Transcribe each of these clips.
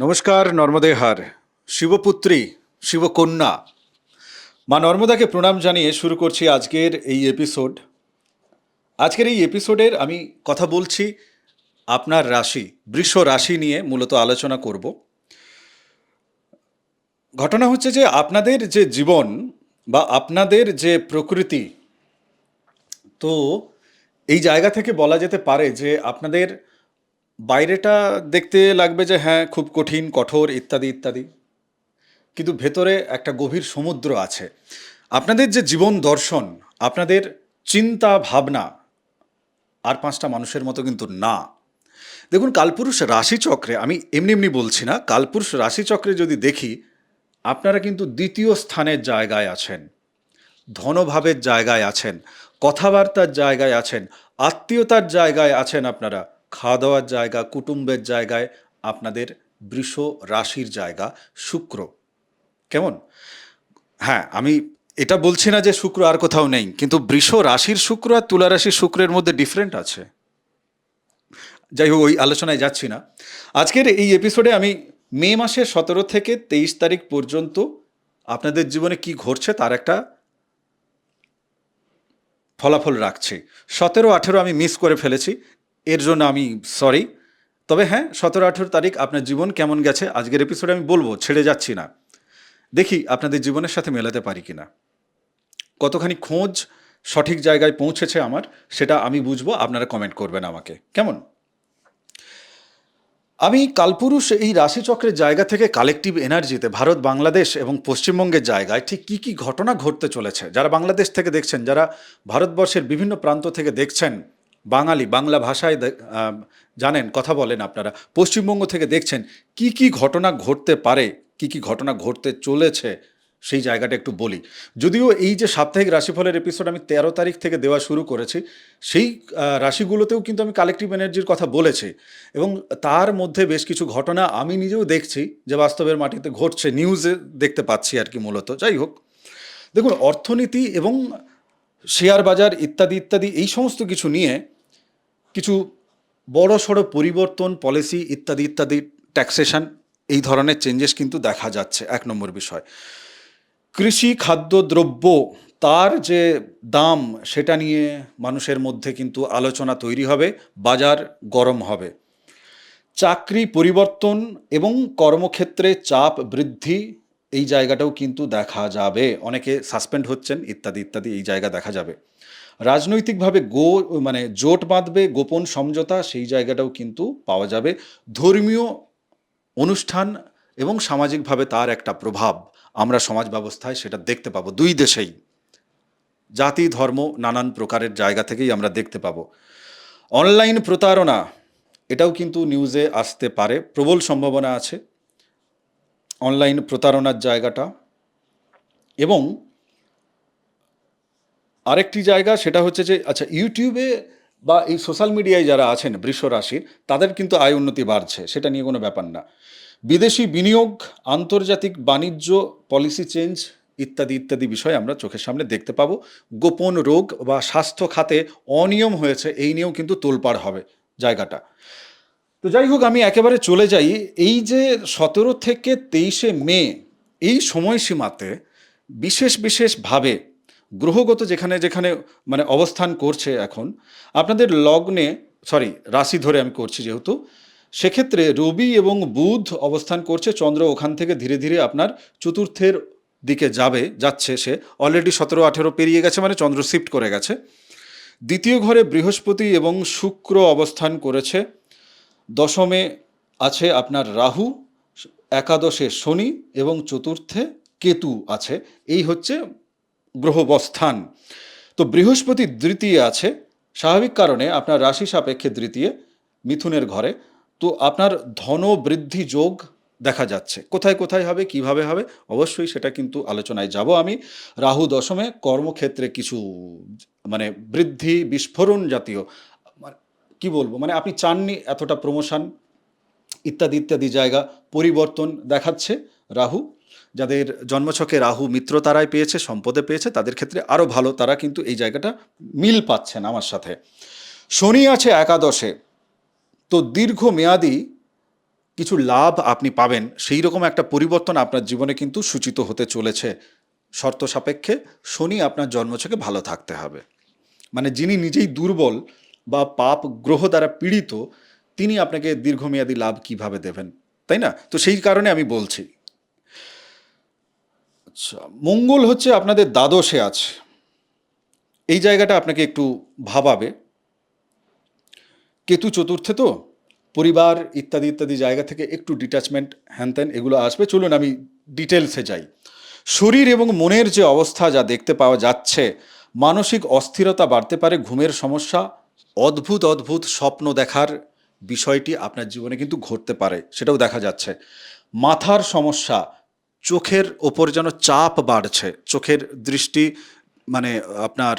নমস্কার নর্মদে হার শিবপুত্রী শিবকন্যা মা নর্মদাকে প্রণাম জানিয়ে শুরু করছি আজকের এই এপিসোড। আজকের এই এপিসোডের আমি কথা বলছি আপনার রাশি বৃষ রাশি নিয়ে মূলত আলোচনা করব। ঘটনা হচ্ছে যে আপনাদের যে জীবন বা আপনাদের যে প্রকৃতি, তো এই জায়গা থেকে বলা যেতে পারে যে আপনাদের বাইরেটা দেখতে লাগবে যে হ্যাঁ খুব কঠিন কঠোর ইত্যাদি ইত্যাদি, কিন্তু ভেতরে একটা গভীর সমুদ্র আছে। আপনাদের যে জীবন দর্শন, আপনাদের চিন্তা ভাবনা আর পাঁচটা মানুষের মতো কিন্তু না। দেখুন, কালপুরুষ রাশিচক্রে, আমি এমনি এমনি বলছি না, কালপুরুষ রাশিচক্রে যদি দেখি, আপনারা কিন্তু দ্বিতীয় স্থানের জায়গায় আছেন, ধনভাবের জায়গায় আছেন, কথাবার্তার জায়গায় আছেন, আত্মীয়তার জায়গায় আছেন, আপনারা খাওয়া দাওয়ার জায়গা, কুটুম্বের জায়গায় আপনাদের বৃষ রাশির জায়গা শুক্র। কেমন? হ্যাঁ, আমি এটা বলছি না যে শুক্র আর কোথাও নেই, কিন্তু বৃষ রাশির শুক্র আর তুলা রাশির শুক্রের মধ্যে ডিফারেন্ট আছে। যাই হোক, ওই আলোচনায় যাচ্ছি না। আজকের এই এপিসোডে আমি মে মাসের 17 থেকে 23 তারিখ পর্যন্ত আপনাদের জীবনে কি ঘটছে তার একটা ফলাফল রাখছি। 17-18 আমি মিস করে ফেলেছি, এর জন্য আমি সরি। তবে হ্যাঁ, 17-18 তারিখ আপনার জীবন কেমন গেছে আজকের এপিসোডে আমি বলবো, ছেড়ে যাচ্ছি না। দেখি আপনাদের জীবনের সাথে মেলাতে পারি কিনা, কতখানি খোঁজ সঠিক জায়গায় পৌঁছেছে আমার, সেটা আমি বুঝবো, আপনারা কমেন্ট করবেন আমাকে। কেমন? আমি কালপুরুষ এই রাশিচক্রের জায়গা থেকে কালেকটিভ এনার্জিতে ভারত, বাংলাদেশ এবং পশ্চিমবঙ্গের জায়গায় ঠিক কী কী ঘটনা ঘটতে চলেছে, যারা বাংলাদেশ থেকে দেখছেন, যারা ভারতবর্ষের বিভিন্ন প্রান্ত থেকে দেখছেন, বাঙালি, বাংলা ভাষায় জানেন, কথা বলেন আপনারা, পশ্চিমবঙ্গ থেকে দেখছেন, কি কি ঘটনা ঘটতে পারে, কি কি ঘটনা ঘটতে চলেছে, সেই জায়গাটা একটু বলি। যদিও এই যে সাপ্তাহিক রাশিফলের এপিসোড আমি 13 তারিখ থেকে দেওয়া শুরু করেছি, সেই রাশিগুলোতেও কিন্তু আমি কালেকটিভ এনার্জির কথা বলেছি, এবং তার মধ্যে বেশ কিছু ঘটনা আমি নিজেও দেখছি যে বাস্তবের মাটিতে ঘটছে, নিউজে দেখতে পাচ্ছি আর কি মূলত। যাই হোক, দেখুন, অর্থনীতি এবং শেয়ার বাজার ইত্যাদি ইত্যাদি এই সমস্ত কিছু নিয়ে কিছু বড় সড়ো পরিবর্তন, পলিসি ইত্যাদি ইত্যাদি, ট্যাক্সেশন, এই ধরনের চেঞ্জেস কিন্তু দেখা যাচ্ছে। এক নম্বর বিষয়, কৃষি খাদ্যদ্রব্য তার যে দাম, সেটা নিয়ে মানুষের মধ্যে কিন্তু আলোচনা তৈরি হবে, বাজার গরম হবে। চাকরি পরিবর্তন এবং কর্মক্ষেত্রে চাপ বৃদ্ধি, এই জায়গাটাও কিন্তু দেখা যাবে, অনেকে সাসপেন্ড হচ্ছেন ইত্যাদি ইত্যাদি, এই জায়গা দেখা যাবে। রাজনৈতিকভাবে মানে জোট বাঁধবে, গোপন সমঝোতা, সেই জায়গাটাও কিন্তু পাওয়া যাবে। ধর্মীয় অনুষ্ঠান এবং সামাজিকভাবে তার একটা প্রভাব আমরা সমাজ ব্যবস্থায় সেটা দেখতে পাবো, দুই দেশেই, জাতি ধর্ম নানান প্রকারের জায়গা থেকেই আমরা দেখতে পাবো। অনলাইন প্রতারণা, এটাও কিন্তু নিউজে আসতে পারে, প্রবল সম্ভাবনা আছে অনলাইন প্রতারণার জায়গাটা। এবং আরেকটি জায়গা, সেটা হচ্ছে যে আচ্ছা, ইউটিউবে বা এই সোশ্যাল মিডিয়ায় যারা আছেন বৃষ রাশির, তাদের কিন্তু আয় উন্নতি বাড়ছে, সেটা নিয়ে কোনো ব্যাপার না। বিদেশি বিনিয়োগ, আন্তর্জাতিক বাণিজ্য, পলিসি চেঞ্জ ইত্যাদি ইত্যাদি বিষয় আমরা চোখের সামনে দেখতে পাবো। গোপন রোগ বা স্বাস্থ্য খাতে অনিয়ম হয়েছে, এই নিয়েও কিন্তু তোলপাড় হবে জায়গাটা। তো যাই হোক, আমি একেবারে চলে যাই। এই যে 17 থেকে 23শে মে, এই সময়সীমাতে বিশেষ বিশেষভাবে গ্রহগত যেখানে যেখানে মানে অবস্থান করছে এখন আপনাদের লগ্নে, সরি রাশি ধরে আমি করছি যেহেতু, সেক্ষেত্রে রবি এবং বুধ অবস্থান করছে, চন্দ্র ওখান থেকে ধীরে ধীরে আপনার চতুর্থের দিকে যাচ্ছে, সে অলরেডি 17-18 পেরিয়ে গেছে, মানে চন্দ্র শিফট করে গেছে। দ্বিতীয় ঘরে বৃহস্পতি এবং শুক্র অবস্থান করেছে, দশমে আছে আপনার রাহু, একাদশে শনি এবং চতুর্থে কেতু আছে। এই হচ্ছে গ্রহবস্থান। তো বৃহস্পতি দ্বিতীয় আছে, স্বাভাবিক কারণে আপনার রাশি সাপেক্ষে দ্বিতীয় মিথুনের ঘরে। তো আপনার ধন বৃদ্ধি যোগ দেখা যাচ্ছে। কোথায় কোথায় হবে, কিভাবে হবে, অবশ্যই সেটা কিন্তু আলোচনায় যাব আমি। রাহু দশমে, কর্মক্ষেত্রে কিছু মানে বৃদ্ধি, বিস্ফোরণ জাতীয়, কি বলবো, মানে আপনি চাননি এতটা প্রমোশন ইত্যাদি ইত্যাদি জায়গা পরিবর্তন দেখাচ্ছে রাহু। যাদের জন্মছকে রাহু মিত্র তারাই পেয়েছে, সম্পদে পেয়েছে, তাদের ক্ষেত্রে আরও ভালো, তারা কিন্তু এই জায়গাটা মিল পাচ্ছেন আমার সাথে। শনি আছে একাদশে, তো দীর্ঘমেয়াদী কিছু লাভ আপনি পাবেন, সেই রকম একটা পরিবর্তন আপনার জীবনে কিন্তু সূচিত হতে চলেছে। শর্ত সাপেক্ষে শনি আপনার জন্মছকে ভালো থাকতে হবে। মানে যিনি নিজেই দুর্বল বা পাপ গ্রহ দ্বারা পীড়িত, তিনি আপনাকে দীর্ঘমেয়াদী লাভ কিভাবে দেবেন, তাই না? তো সেই কারণে আমি বলছি। আচ্ছা, মঙ্গল হচ্ছে আপনাদের দ্বাদশে আছে, এই জায়গাটা আপনাকে একটু ভাবাবে। কেতু চতুর্থে, তো পরিবার ইত্যাদি ইত্যাদি জায়গা থেকে একটু ডিট্যাচমেন্ট হ্যানত্যান এগুলো আসবে। চলুন আমি ডিটেলসে যাই। শরীর এবং মনের যে অবস্থা যা দেখতে পাওয়া যাচ্ছে, মানসিক অস্থিরতা বাড়তে পারে, ঘুমের সমস্যা, অদ্ভুত অদ্ভুত স্বপ্ন দেখার বিষয়টি আপনার জীবনে কিন্তু ঘটতে পারে, সেটাও দেখা যাচ্ছে। মাথার সমস্যা, চোখের ওপর যেন চাপ বাড়ছে, চোখের দৃষ্টি মানে আপনার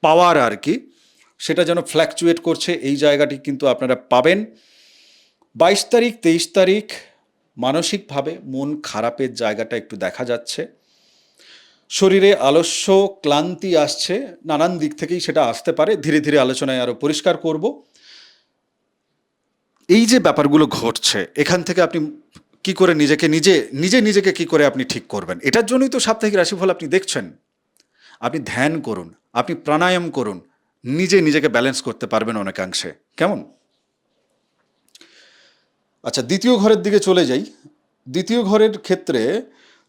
পাওয়ার আর কি, সেটা যেন ফ্ল্যাকচুয়েট করছে, এই জায়গাটি কিন্তু আপনারা পাবেন। 22 তারিখ 23 তারিখ মানসিকভাবে মন খারাপের জায়গাটা একটু দেখা যাচ্ছে। শরীরে আলস্য ক্লান্তি আসছে, নানান দিক থেকেই সেটা আসতে পারে, ধীরে ধীরে আলোচনায় আরো পরিষ্কার করব। এই যে ব্যাপারগুলো ঘটছে, এখান থেকে আপনি কি করে নিজেকে কি করে আপনি ঠিক করবেন, এটার জন্যই তো সাপ্তাহিক রাশিফল আপনি দেখছেন। আপনি ধ্যান করুন, আপনি প্রাণায়াম করুন, নিজেকে ব্যালেন্স করতে পারবেন অনেকাংশে। কেমন? আচ্ছা, দ্বিতীয় ঘরের দিকে চলে যাই। দ্বিতীয় ঘরের ক্ষেত্রে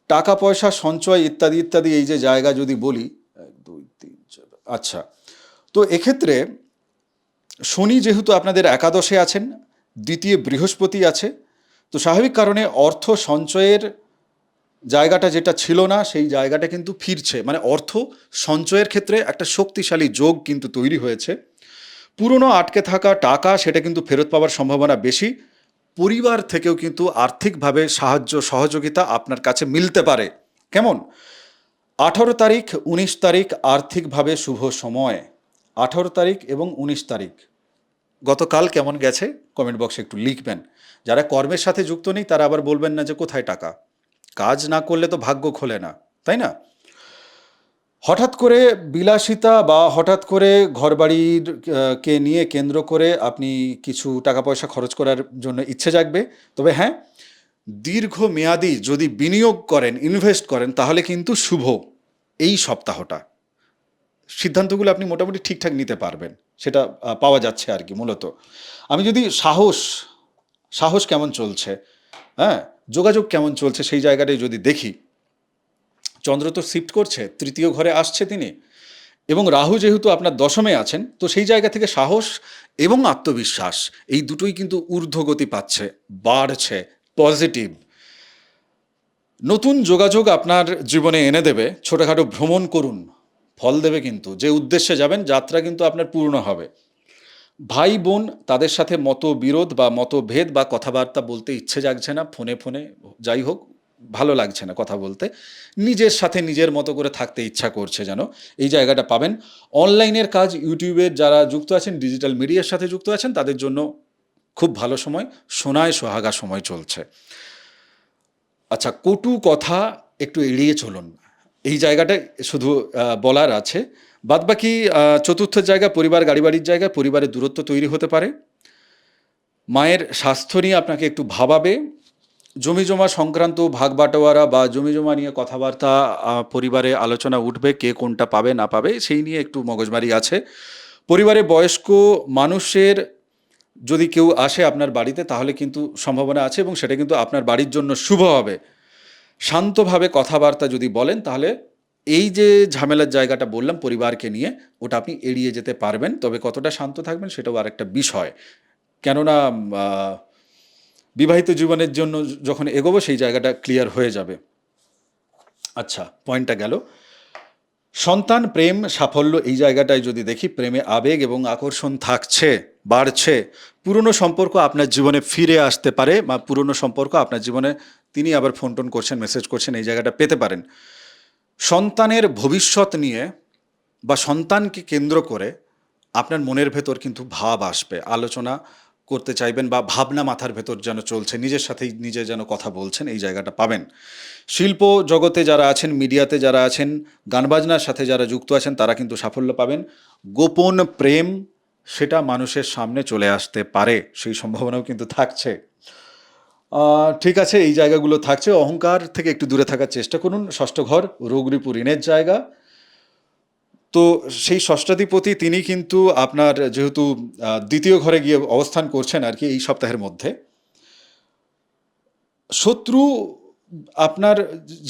টাকা পয়সা সঞ্চয় ইত্যাদি ইত্যাদি, এই যে জায়গা যদি বলি, 1 2 3 4, আচ্ছা, তো এক্ষেত্রে শনি যেহেতু আপনাদের একাদশে আছেন, দ্বিতীয় বৃহস্পতি আছে, তো স্বাভাবিক কারণে অর্থ সঞ্চয়ের জায়গাটা যেটা ছিল না, সেই জায়গাটা কিন্তু ফিরছে। মানে অর্থ সঞ্চয়ের ক্ষেত্রে একটা শক্তিশালী যোগ কিন্তু তৈরি হয়েছে। পুরনো আটকে থাকা টাকা সেটা কিন্তু ফেরত পাওয়ার সম্ভাবনা বেশি। পরিবার থেকেও কিন্তু আর্থিকভাবে সাহায্য সহযোগিতা আপনার কাছে মিলতে পারে। কেমন? 18 তারিখ 19 তারিখ আর্থিকভাবে শুভ সময়। 18 তারিখ এবং 19 তারিখ গতকাল কেমন গেছে কমেন্ট বক্সে একটু লিখবেন। যারা কর্মের সাথে যুক্ত নেই তারা আবার বলবেন না যে কোথায় টাকা। কাজ না করলে তো ভাগ্য খোলে না, তাই না? হঠাৎ করে বিলাসিতা বা হঠাৎ করে ঘরবাড়ির কে নিয়ে কেন্দ্র করে আপনি কিছু টাকা পয়সা খরচ করার জন্য ইচ্ছে জাগবে। তবে হ্যাঁ, দীর্ঘমেয়াদী যদি বিনিয়োগ করেন, ইনভেস্ট করেন, তাহলে কিন্তু শুভ এই সপ্তাহটা। সিদ্ধান্তগুলো আপনি মোটামুটি ঠিকঠাক নিতে পারবেন, সেটা পাওয়া যাচ্ছে আর কি মূলত। আমি যদি সাহস কেমন চলছে, হ্যাঁ, যোগাযোগ কেমন চলছে, সেই জায়গাটায় যদি দেখি, চন্দ্র তো শিফট করছে, তৃতীয় ঘরে আসছে তিনি, এবং রাহু যেহেতু আপনার দশমে আছেন, তো সেই জায়গা থেকে সাহস এবং আত্মবিশ্বাস এই দুটোই কিন্তু ঊর্ধ্বগতি পাচ্ছে, বাড়ছে, পজিটিভ। নতুন যোগাযোগ আপনার জীবনে এনে দেবে। ছোটোখাটো ভ্রমণ করুন, ফল দেবে কিন্তু। যে উদ্দেশ্যে যাবেন যাত্রা কিন্তু আপনার পূর্ণ হবে। ভাই বোন তাদের সাথে মতবিরোধ বা মতভেদ বা কথাবার্তা বলতে ইচ্ছে জাগছে না, ফোনে ফোনে যাই হোক ভালো লাগছে না কথা বলতে, নিজের সাথে নিজের মতো করে থাকতে ইচ্ছা করছে যেন, এই জায়গাটা পাবেন। অনলাইনের কাজ, ইউটিউবের যারা যুক্ত আছেন, ডিজিটাল মিডিয়ার সাথে যুক্ত আছেন, তাদের জন্য খুব ভালো সময়, সোনায় সোহাগা সময় চলছে। আচ্ছা, কটু কথা একটু এড়িয়ে চলুন, এই জায়গাটা শুধু বলার আছে। বাদবাকি চতুর্থ জায়গা পরিবার, গাড়ি বাড়ির জায়গায় পরিবারের দূরত্ব তৈরি হতে পারে। মায়ের স্বাস্থ্য নিয়ে আপনাকে একটু ভাবাবে। জমিজমা সংক্রান্ত ভাগ বাটোয়ারা বা জমিজমা নিয়ে কথাবার্তা, পরিবারে আলোচনা উঠবে, কে কোনটা পাবে না পাবে সেই নিয়ে একটু মগজমারি আছে। পরিবারে বয়স্ক মানুষের যদি কেউ আসে আপনার বাড়িতে, তাহলে কিন্তু সম্ভাবনা আছে এবং সেটা কিন্তু আপনার বাড়ির জন্য শুভ হবে। শান্তভাবে কথাবার্তা যদি বলেন, তাহলে এই যে ঝামেলার জায়গাটা বললাম পরিবারকে নিয়ে, ওটা আপনি এড়িয়ে যেতে পারবেন। তবে কতটা শান্ত থাকবেন সেটাও আরেকটা বিষয়। কেননা বিবাহিত জীবনের জন্য যখন এগোবো, সেই জায়গাটা ক্লিয়ার হয়ে যাবে। আচ্ছা, পয়েন্টটা গেল। সন্তান, প্রেম, সাফল্য, এই জায়গাটায় যদি দেখি, প্রেমে আবেগ এবং আকর্ষণ থাকছে, বাড়ছে। পুরনো সম্পর্ক আপনার জীবনে ফিরে আসতে পারে, বা পুরনো সম্পর্ক আপনার জীবনে তিনি আবার ফোন টোন করছেন, মেসেজ করছেন, এই জায়গাটা পেতে পারেন। সন্তানের ভবিষ্যৎ নিয়ে বা সন্তানকে কেন্দ্র করে আপনার মনের ভেতর কিন্তু ভাব আসবে, আলোচনা করতে চাইবেন বা ভাবনা মাথার ভেতর যেন চলছে, নিজের সাথেই নিজে যেন কথা বলছেন, এই জায়গাটা পাবেন। শিল্প জগতে যারা আছেন, মিডিয়াতে যারা আছেন, গানবাজনার সাথে যারা যুক্ত আছেন, তারা কিন্তু সাফল্য পাবেন। গোপন প্রেম সেটা মানুষের সামনে চলে আসতে পারে, সেই সম্ভাবনাও কিন্তু থাকছে। ঠিক আছে, এই জায়গাগুলো থাকছে। অহংকার থেকে একটু দূরে থাকার চেষ্টা করুন। ষষ্ঠ ঘর রোগ রিপু ঋণের জায়গা। তো সেই ষষ্ঠাধিপতি তিনি কিন্তু আপনার যেহেতু দ্বিতীয় ঘরে গিয়ে অবস্থান করছেন আর কি এই সপ্তাহের মধ্যে, শত্রু আপনার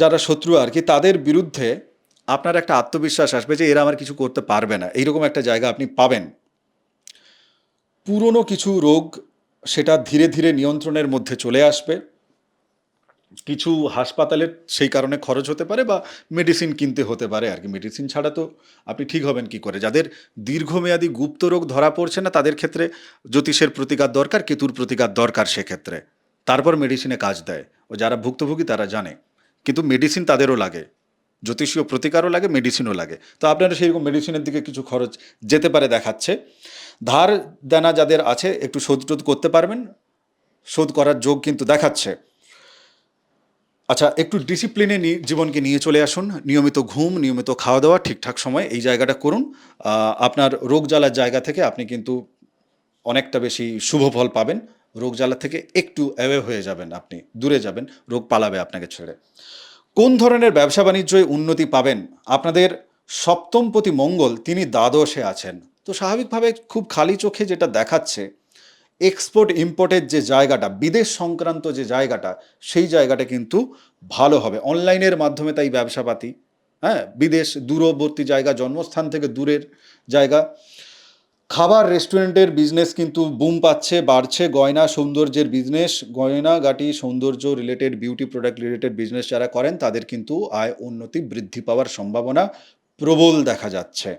যারা শত্রু আর কি তাদের বিরুদ্ধে আপনার একটা আত্মবিশ্বাস আসবে যে এরা আমার কিছু করতে পারবে না, এইরকম একটা জায়গা আপনি পাবেন। পুরনো কিছু রোগ সেটা ধীরে ধীরে নিয়ন্ত্রণের মধ্যে চলে আসবে। কিছু হাসপাতালের সেই কারণে খরচ হতে পারে বা মেডিসিন কিনতে হতে পারে আর কি। মেডিসিন ছাড়া তো আপনি ঠিক হবেন কি করে? যাদের দীর্ঘমেয়াদী গুপ্ত রোগ ধরা পড়ছে না তাদের ক্ষেত্রে জ্যোতিষের প্রতিকার দরকার, কেতুর প্রতিকার দরকার সেক্ষেত্রে। তারপর মেডিসিনে কাজ দেয়। ও যারা ভুক্তভোগী তারা জানে, কিন্তু মেডিসিন তাদেরও লাগে, জ্যোতিষীয় প্রতিকারও লাগে, মেডিসিনও লাগে। তো আপনারা সেইরকম মেডিসিনের দিকে কিছু খরচ যেতে পারে দেখাচ্ছে। ধার দেনা যাদের আছে একটু শোধ টোধ করতে পারবেন, শোধ করার যোগ কিন্তু দেখাচ্ছে। আচ্ছা, একটু ডিসিপ্লিনে জীবনকে নিয়ে চলে আসুন। নিয়মিত ঘুম, নিয়মিত খাওয়া দাওয়া, ঠিকঠাক সময় এই জায়গাটা করুন। আপনার রোগ জ্বালার জায়গা থেকে আপনি কিন্তু অনেকটা বেশি শুভ ফল পাবেন। রোগ জ্বালা থেকে একটু অ্যাওয়ে হয়ে যাবেন, আপনি দূরে যাবেন, রোগ পালাবে আপনাকে ছেড়ে। কোন ধরনের ব্যবসা বাণিজ্যে উন্নতি পাবেন? আপনাদের সপ্তমপতি মঙ্গল তিনি দ্বাদশে আছেন। তো স্বাভাবিকভাবে খুব খালি চোখে যেটা দেখাচ্ছে, এক্সপোর্ট ইম্পোর্টের যে জায়গাটা, বিদেশ সংক্রান্ত যে জায়গাটা, সেই জায়গাটা কিন্তু ভালো হবে। অনলাইনের মাধ্যমে তাই ব্যবসাপাতি, হ্যাঁ, বিদেশ, দূরবর্তী জায়গা, জন্মস্থান থেকে দূরের জায়গা। খাবার রেস্টুরেন্টের বিজনেস কিন্তু বুম পাচ্ছে, বাড়ছে। গয়না সৌন্দর্যের বিজনেস, গয়নাগাটি সৌন্দর্য related, beauty product related business যারা করেন তাদের কিন্তু আয় উন্নতি বৃদ্ধি পাওয়ার সম্ভাবনা প্রবল দেখা যাচ্ছে।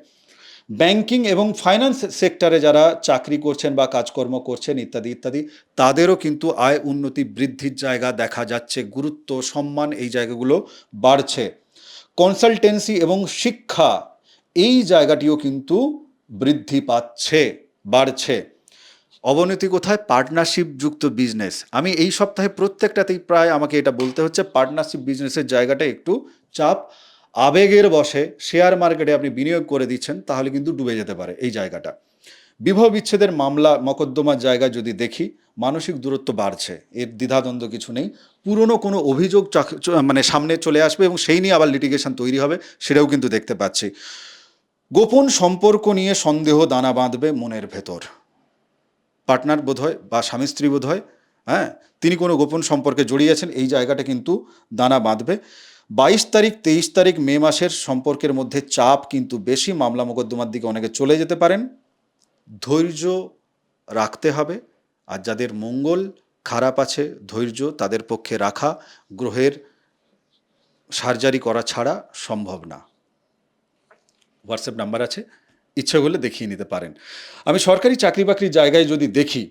ব্যাংকিং এবং ফাইন্যান্স সেক্টরে যারা চাকরি করছেন বা কাজকর্ম করছেন ইত্যাদি ইত্যাদি, তাদেরও কিন্তু আয় উন্নতি বৃদ্ধির জায়গা দেখা যাচ্ছে। গুরুত্ব, সম্মান এই জায়গাগুলো বাড়ছে। কনসালটেন্সি এবং শিক্ষা এই জায়গাটিও কিন্তু বৃদ্ধি পাচ্ছে, বাড়ছে। অবনতি কোথায়? পার্টনারশিপ যুক্ত বিজনেস। আমি এই সপ্তাহে প্রত্যেকটাতেই প্রায় আমাকে এটা বলতে হচ্ছে, পার্টনারশিপ বিজনেসের জায়গাটা একটু চাপ। আবেগের বশে শেয়ার মার্কেটে আপনি বিনিয়োগ করে দিচ্ছেন, তাহলে কিন্তু ডুবে যেতে পারে এই জায়গাটা। বিবাহ বিচ্ছেদের মামলা মকদ্দমার জায়গায় যদি দেখি, মানসিক দূরত্ব বাড়ছে, এর দ্বিধাদ্বন্দ্ব কিছু নেই। পুরনো কোনো অভিযোগ মানে সামনে চলে আসবে এবং সেই নিয়ে আবার লিটিগেশন তৈরি হবে, সেটাও কিন্তু দেখতে পাচ্ছি। গোপন সম্পর্ক নিয়ে সন্দেহ দানা বাঁধবে মনের ভেতর। পার্টনার বোধহয় বা স্বামী স্ত্রী বোধহয়, হ্যাঁ, তিনি কোনো গোপন সম্পর্কে জড়িয়েছেন, এই জায়গাটা কিন্তু দানা বাঁধবে। 22 তারিখ 23 তারিখ মে মাসের সম্পর্কের মধ্যে চাপ কিন্তু বেশি, মামলা মোকদ্দমার দিকে অনেকে চলে যেতে পারেন। ধৈর্য রাখতে হবে। আর যাদের মঙ্গল খারাপ আছে, ধৈর্য তাদের পক্ষে রাখা গ্রহের সার্জারি করা ছাড়া সম্ভব না। হোয়াটসঅ্যাপ নাম্বার আছে, ইচ্ছে হলে দেখিয়ে নিতে পারেন। আমি সরকারি চাকরি বাকরির জায়গায় যদি দেখি,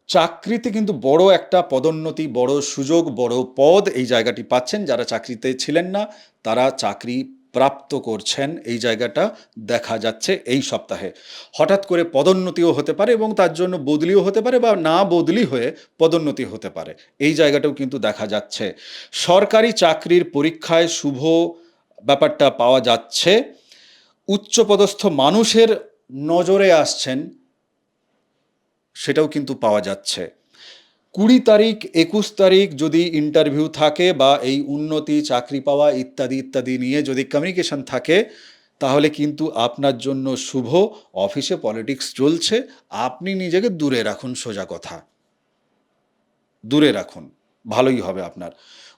চাকরিতে কিন্তু বড় একটা পদোন্নতি, বড় সুযোগ, বড় পদ এই জায়গাটি পাচ্ছেন। যারা চাকরিতে ছিলেন না তারা চাকরি প্রাপ্ত করছেন, এই জায়গাটা দেখা যাচ্ছে এই সপ্তাহে। হঠাৎ করে পদোন্নতিও হতে পারে এবং তার জন্য বদলিও হতে পারে বা না বদলি হয়ে পদোন্নতি হতে পারে, এই জায়গাটাও কিন্তু দেখা যাচ্ছে। সরকারি চাকরির পরীক্ষায় শুভ ব্যাপারটা পাওয়া যাচ্ছে। উচ্চপদস্থ মানুষের নজরে আসছেন, সেটাও কিন্তু পাওয়া যাচ্ছে। 20 তারিখ 21 তারিখ যদি ইন্টারভিউ থাকে বা এই উন্নতি, চাকরি পাওয়া ইত্যাদি ইত্যাদি নিয়ে যদি কমিউনিকেশন থাকে, তাহলে কিন্তু আপনার জন্য শুভ। অফিসে পলিটিক্স চলছে, আপনি নিজেকে দূরে রাখুন, সোজা কথা, দূরে রাখুন, ভালোই হবে আপনার।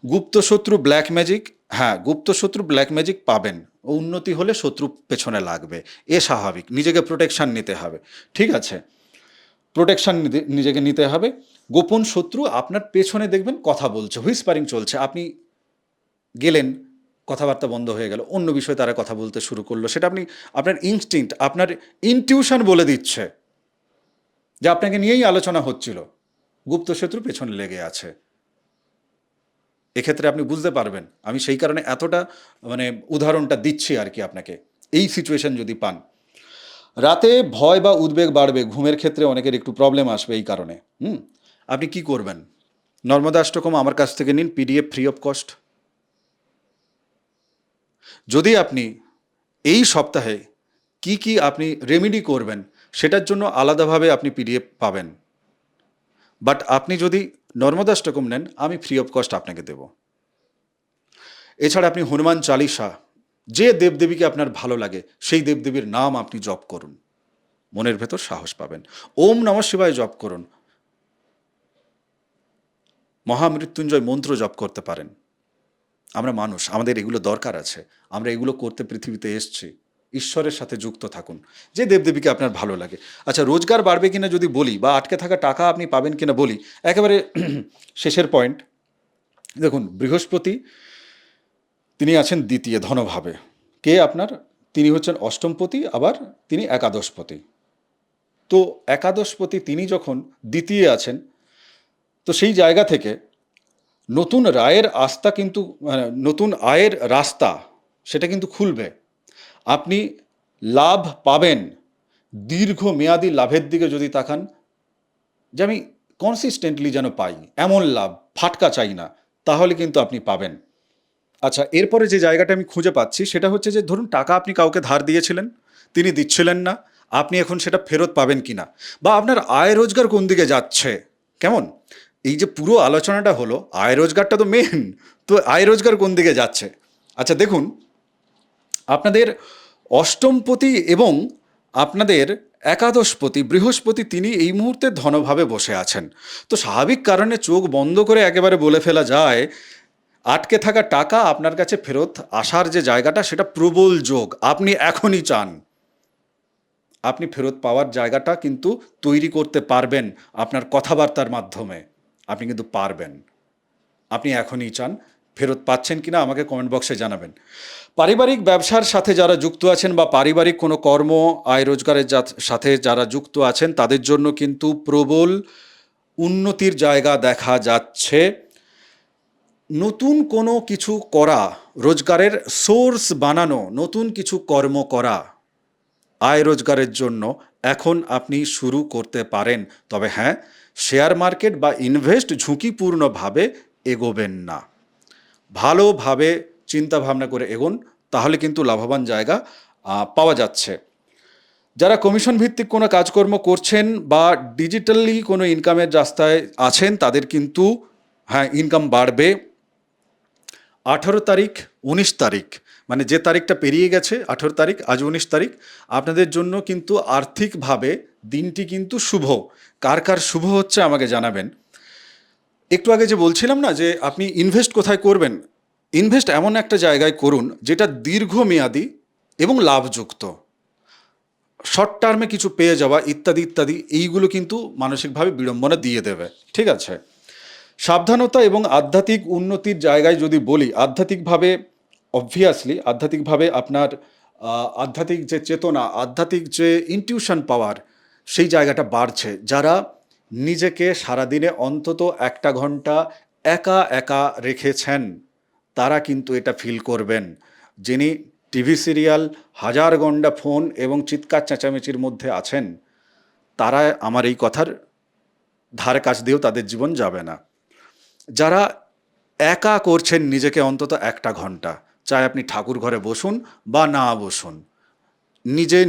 গুপ্ত শত্রু ব্ল্যাক ম্যাজিক, হ্যাঁ, গুপ্ত শত্রু ব্ল্যাক ম্যাজিক পাবেন। উন্নতি হলে শত্রু পেছনে লাগবে, এ স্বাভাবিক। নিজেকে প্রোটেকশান নিতে হবে, ঠিক আছে, প্রোটেকশান নিজেকে নিতে হবে। গোপন শত্রু আপনার পেছনে দেখবেন কথা বলছে, হুইসপারিং চলছে, আপনি গেলেন, কথাবার্তা বন্ধ হয়ে গেল, অন্য বিষয়ে তারা কথা বলতে শুরু করলো, সেটা আপনি, আপনার ইনস্টিংক্ট, আপনার ইনটিউশন বলে দিচ্ছে যে আপনাকে নিয়েই আলোচনা হচ্ছিল, গুপ্ত শত্রু পেছনে লেগে আছে। এক্ষেত্রে আপনি বুঝতে পারবেন, আমি সেই কারণে এতটা মানে উদাহরণটা দিচ্ছি আর কি আপনাকে, এই সিচুয়েশন যদি পান। রাতে ভয় বা উদ্বেগ বাড়বে, ঘুমের ক্ষেত্রে অনেকের একটু প্রবলেম আসবে এই কারণে। আপনি কি করবেন? নর্মদা অষ্টকম আমার কাছ থেকে নিন, পিডিএফ ফ্রি অফ কস্ট। যদি আপনি এই সপ্তাহে কি কি আপনি রেমেডি করবেন, সেটার জন্য আলাদাভাবে আপনি পিডিএফ পাবেন। বাট আপনি যদি নর্মদাষ্টকম নেন, আমি ফ্রি অফ কস্ট আপনাকে দেব। এছাড়া আপনি হনুমান চালিসা, যে দেবদেবীকে আপনার ভালো লাগে সেই দেবদেবীর নাম আপনি জপ করুন, মনের ভেতর সাহস পাবেন। ওম নমঃ শিবায় জপ করুন, মহামৃত্যুঞ্জয় মন্ত্র জপ করতে পারেন। আমরা মানুষ, আমাদের এগুলো দরকার আছে, আমরা এগুলো করতে পৃথিবীতে এসছি। ঈশ্বরের সাথে যুক্ত থাকুন, যে দেবদেবীকে আপনার ভালো লাগে। আচ্ছা, রোজগার বাড়বে কিনা যদি বলি, বা আটকে থাকা টাকা আপনি পাবেন কিনা বলি, একেবারে শেষের পয়েন্ট। দেখুন, বৃহস্পতি তিনি আছেন দ্বিতীয় ধনভাবে। কে আপনার? তিনি হচ্ছেন অষ্টমপতি, আবার তিনি একাদশপতি। তো একাদশপতি তিনি যখন দ্বিতীয় আছেন, তো সেই জায়গা থেকে নতুন রায়ের আস্থা কিন্তু, নতুন আয়ের রাস্তা সেটা কিন্তু খুলবে। আপনি লাভ পাবেন। দীর্ঘমেয়াদী লাভের দিকে যদি তাকান, যে আমি কনসিস্টেন্টলি যেন পাই, এমন লাভ, ফাটকা চাই না, তাহলে কিন্তু আপনি পাবেন। আচ্ছা, এরপরে যে জায়গাটা আমি খুঁজে পাচ্ছি সেটা হচ্ছে যে, ধরুন টাকা আপনি কাউকে ধার দিয়েছিলেন, তিনি দিচ্ছিলেন না, আপনি এখন সেটা ফেরত পাবেন কিনা, বা আপনার আয় রোজগার কোন দিকে যাচ্ছে। কেমন? এই যে পুরো আলোচনাটা হলো, আয় রোজগারটা তো মেন, তো আয় রোজগার কোন দিকে যাচ্ছে। আচ্ছা দেখুন, আপনাদের অষ্টমপতি এবং আপনাদের একাদশপতি বৃহস্পতি তিনি এই মুহূর্তে ধনভাবে বসে আছেন। তো স্বাভাবিক কারণে চোখ বন্ধ করে একেবারে বলে ফেলা যায়, আটকে থাকা টাকা আপনার কাছে ফেরত আসার যে জায়গাটা, সেটা প্রবল যোগ। আপনি এখনই চান, আপনি ফেরত পাওয়ার জায়গাটা কিন্তু তৈরি করতে পারবেন আপনার কথাবার্তার মাধ্যমে। আপনি কিন্তু পারবেন, আপনি এখনই চান। ফেরত পাচ্ছেন কিনা আমাকে কমেন্ট বক্সে জানাবেন। পারিবারিক ব্যবসার সাথে যারা যুক্ত আছেন, বা পারিবারিক কোনো কর্ম আয় রোজগারের সাথে যারা যুক্ত আছেন, তাদের জন্য কিন্তু প্রবল উন্নতির জায়গা দেখা যাচ্ছে। নতুন কোনো কিছু করা, রোজগারের সোর্স বানানো, নতুন কিছু কর্ম করা, আয় রোজগারের জন্য এখন আপনি শুরু করতে পারেন। তবে হ্যাঁ, শেয়ার মার্কেট বা ইনভেস্ট ঝুঁকিপূর্ণভাবে এগোবেন না, ভালোভাবে চিন্তা ভাবনা করে এগোন, তাহলে কিন্তু লাভবান জায়গা পাওয়া যাচ্ছে। যারা কমিশন ভিত্তিক কোনো কাজকর্ম করছেন বা ডিজিটালি কোনো ইনকামের রাস্তায় আছেন, তাদের কিন্তু হ্যাঁ ইনকাম বাড়বে। 18 তারিখ 19 তারিখ, মানে যে তারিখটা পেরিয়ে গেছে 18 তারিখ, আজ 19 তারিখ, আপনাদের জন্য কিন্তু আর্থিকভাবে দিনটি কিন্তু শুভ। কার কার শুভ হচ্ছে আমাকে জানাবেন। একটু আগে যে বলছিলাম না যে আপনি ইনভেস্ট কোথায় করবেন, ইনভেস্ট এমন একটা জায়গায় করুন যেটা দীর্ঘমেয়াদী এবং লাভযুক্ত। শর্ট টার্মে কিছু পেয়ে যাওয়া ইত্যাদি ইত্যাদি, এইগুলো কিন্তু মানসিকভাবে বিড়ম্বনা দিয়ে দেবে। ঠিক আছে? সাবধানতা এবং আধ্যাত্মিক উন্নতির জায়গায় যদি বলি, আধ্যাত্মিকভাবে অবভিয়াসলি আধ্যাত্মিকভাবে আপনার আধ্যাত্মিক যে চেতনা, আধ্যাত্মিক যে ইনটিউশন পাওয়ার, সেই জায়গাটা বাড়ছে। যারা নিজেকে সারাদিনে অন্তত 1 ঘন্টা একা একা রেখেছেন, তারা কিন্তু এটা ফিল করবেন। যিনি টিভি সিরিয়াল, হাজার ঘণ্টা ফোন এবং চিৎকার চেঁচামেচির মধ্যে আছেন, তারা আমার এই কথার ধারে কাছ দিয়েও তাদের জীবন যাবে না। যারা একা করছেন নিজেকে অন্তত 1 ঘন্টা, চাই আপনি ঠাকুর ঘরে বসুন বা না বসুন,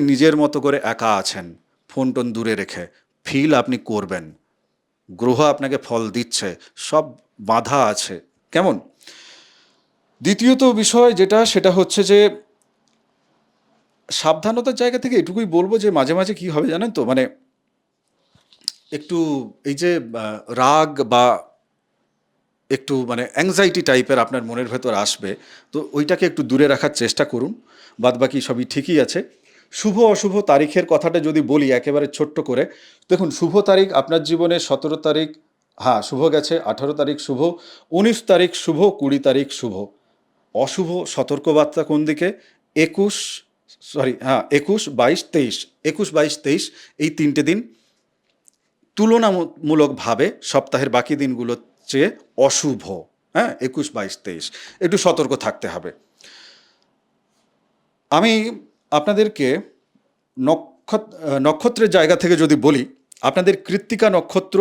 নিজের মতো করে একা আছেন, ফোন টোন দূরে রেখে, ফিল আপনি করবেন। গ্রহ আপনাকে ফল দিচ্ছে, সব বাধা আছে। কেমন? দ্বিতীয়ত বিষয় যেটা, সেটা হচ্ছে যে সাবধানতার জায়গা থেকে এটুকুই বলবো যে মাঝে মাঝে কি হবে জানেন তো, মানে একটু এই যে রাগ বা একটু মানে অ্যাংজাইটি টাইপের আপনার মনের ভেতর আসবে, তো ওইটাকে একটু দূরে রাখার চেষ্টা করুন। বাদবাকি সবই ঠিকই আছে। শুভ অশুভ তারিখের কথাটা যদি বলি একেবারে ছোট্ট করে, দেখুন শুভ তারিখ আপনার জীবনে 17 তারিখ, হ্যাঁ শুভ গেছে, 18 তারিখ শুভ, 19 তারিখ শুভ, 20 তারিখ শুভ। অশুভ সতর্কবার্তা কোন দিকে? 21, সরি হ্যাঁ 21, 22, 23, 21, 22, 23, এই 3টে দিন তুলনামূলকভাবে সপ্তাহের বাকি দিনগুলোর চেয়ে অশুভ। হ্যাঁ, 21, 22, 23 একটু সতর্ক থাকতে হবে। আমি আপনাদেরকে নক্ষত্রের জায়গা থেকে যদি বলি, আপনাদের কৃত্তিকা নক্ষত্র,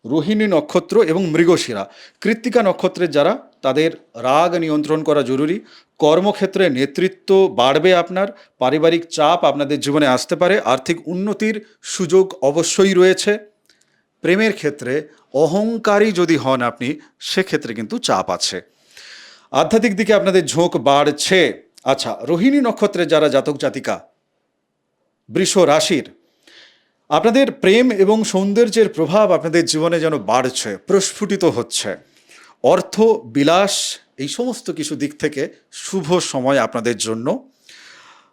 রোহিণী নক্ষত্র এবং মৃগশিরা। কৃত্তিকা নক্ষত্রের যারা, তাদের রাগ নিয়ন্ত্রণ করা জরুরি। কর্মক্ষেত্রে নেতৃত্ব বাড়বে আপনার, পারিবারিক চাপ আপনাদের জীবনে আসতে পারে, আর্থিক উন্নতির সুযোগ অবশ্যই রয়েছে। প্রেমের ক্ষেত্রে অহংকারী যদি হন আপনি, সেক্ষেত্রে কিন্তু চাপ আছে। আধ্যাত্মিক দিকে আপনাদের ঝোঁক বাড়ছে। আচ্ছা, রোহিণী নক্ষত্রে যারা জাতক জাতিকা, বৃষ রাশির, আপনাদের প্রেম এবং সৌন্দর্যের প্রভাব আপনাদের জীবনে যেন বাড়ছে, প্রস্ফুটিত হচ্ছে। অর্থ, বিলাস, এই সমস্ত কিছু দিক থেকে শুভ সময় আপনাদের জন্য।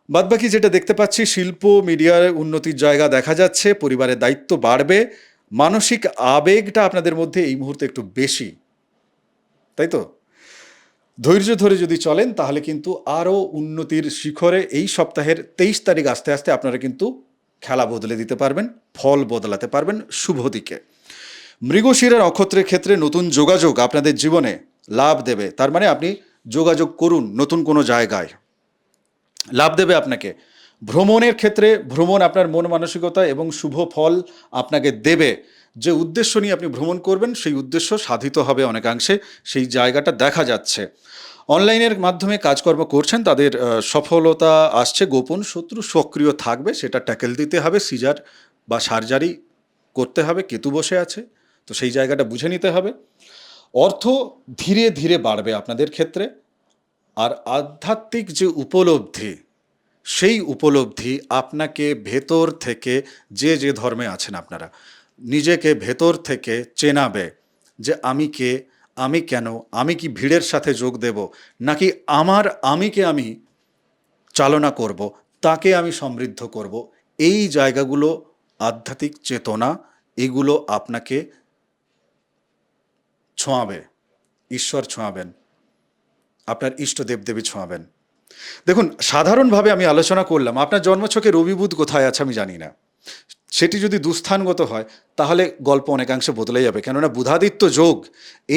বাদবাকি যেটা দেখতে পাচ্ছি, শিল্প, মিডিয়ার উন্নতির জায়গা দেখা যাচ্ছে, পরিবারের দায়িত্ব বাড়বে, মানসিক আবেগটা আপনাদের মধ্যে এই মুহূর্তে একটু বেশি, তাই তো? ধৈর্য ধরে যদি চলেন তাহলে কিন্তু আরও উন্নতির শিখরে এই সপ্তাহের 23 তারিখ আস্তে আস্তে আপনারা কিন্তু খেলা বদলে দিতে পারবেন, ফল বদলাতে পারবেন শুভ দিকে। মৃগশিরা নক্ষত্রের ক্ষেত্রে নতুন যোগাযোগ আপনাদের জীবনে লাভ দেবে। তার মানে আপনি যোগাযোগ করুন নতুন কোনো জায়গায়, লাভ দেবে আপনাকে। ভ্রমণের ক্ষেত্রে ভ্রমণ আপনার মন মানসিকতা এবং শুভ ফল আপনাকে দেবে। যে উদ্দেশ্য নিয়ে আপনি ভ্রমণ করবেন সেই উদ্দেশ্য সাধিত হবে অনেকাংশে, সেই জায়গাটা দেখা যাচ্ছে। অনলাইনের মাধ্যমে কাজকর্ম করছেন, তাদের সফলতা আসছে। গোপন শত্রু সক্রিয় থাকবে, সেটা ট্যাকেল দিতে হবে, সিজার বা সার্জারি করতে হবে। কেতু বসে আছে, তো সেই জায়গাটা বুঝে নিতে হবে। অর্থ ধীরে ধীরে বাড়বে আপনাদের ক্ষেত্রে। আর আধ্যাত্মিক যে উপলব্ধি, সেই উপলব্ধি আপনাকে ভেতর থেকে, যে যে ধর্মে আছেন আপনারা, নিজেকে ভেতর থেকে চেনাবে যে আমি কে, আমি কেন, আমি কি ভিড়ের সাথে যোগ দেব, নাকি আমার আমিকে আমি চালনা করব, তাকে আমি সমৃদ্ধ করব। এই জায়গাগুলো, আধ্যাত্মিক চেতনা, এগুলো আপনাকে ছোঁয়াবে। ঈশ্বর ছোঁয়াবেন, আপনার ইষ্ট দেবদেবী ছোঁয়াবেন। দেখুন, সাধারণভাবে আমি আলোচনা করলাম, আপনার জন্মছকে রবি বুধ কোথায় আছে আমি জানি না। সেটি যদি দুস্থানগত হয় তাহলে গল্প অনেকাংশে বদলে যাবে, কেননা বুধাদিত্য যোগ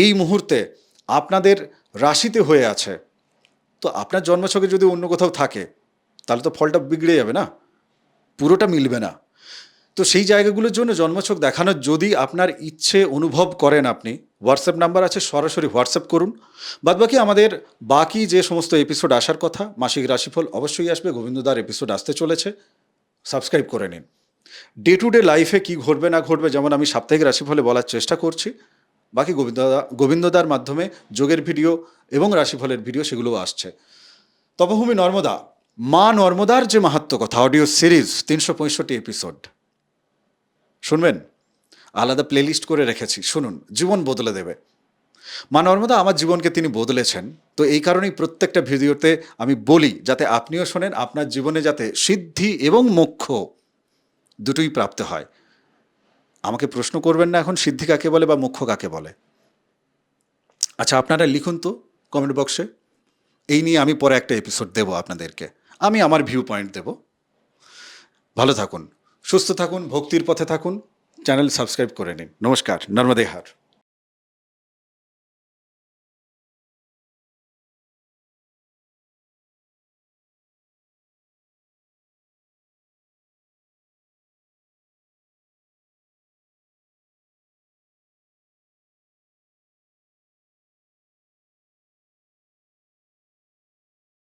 এই মুহূর্তে আপনাদের রাশিতে হয়ে আছে। তো আপনার জন্মছকে যদি অন্য কোথাও থাকে তাহলে তো ফলটা বিগড়ে যাবে না, পুরোটা মিলবে না। তো সেই জায়গাগুলোর জন্য জন্মছক দেখানোর যদি আপনার ইচ্ছে অনুভব করেন, আপনি হোয়াটসঅ্যাপ নাম্বার আছে, সরাসরি হোয়াটসঅ্যাপ করুন। বাদবাকি আমাদের বাকি যে সমস্ত এপিসোড আসার কথা, মাসিক রাশিফল অবশ্যই আসবে, গোবিন্দদার এপিসোড আসতে চলেছে, সাবস্ক্রাইব করে নিন। ডে টু ডে লাইফে কী ঘটবে না ঘটবে, যেমন আমি সাপ্তাহিক রাশিফলে বলার চেষ্টা করছি, বাকি গোবিন্দদার মাধ্যমে যোগের ভিডিও এবং রাশিফলের ভিডিও সেগুলোও আসছে। তপভূমি নর্মদা, মা নর্মদার যে মাহাত্ম্য কথা, অডিও সিরিজ 365 এপিসোড শুনবেন, আলাদা প্লেলিস্ট করে রেখেছি, শুনুন, জীবন বদলে দেবে। মা নর্মদা আমার জীবনকে তিনি বদলেছেন। তো এই কারণেই প্রত্যেকটা ভিডিওতে আমি বলি, যাতে আপনিও শোনেন, আপনার জীবনে যাতে সিদ্ধি এবং মোক্ষ দুটোই প্রাপ্ত হয়। আমাকে প্রশ্ন করবেন না এখন সিদ্ধি কাকে বলে বা মোক্ষ কাকে বলে। আচ্ছা, আপনারা লিখুন তো কমেন্ট বক্সে, এই নিয়ে আমি পরে একটা এপিসোড দেব আপনাদেরকে, আমি আমার ভিউ পয়েন্ট দেব। ভালো থাকুন, সুস্থ থাকুন, ভক্তির পথে থাকুন, চ্যানেল সাবস্ক্রাইব করে নিন। নমস্কার, নর্মদে হার।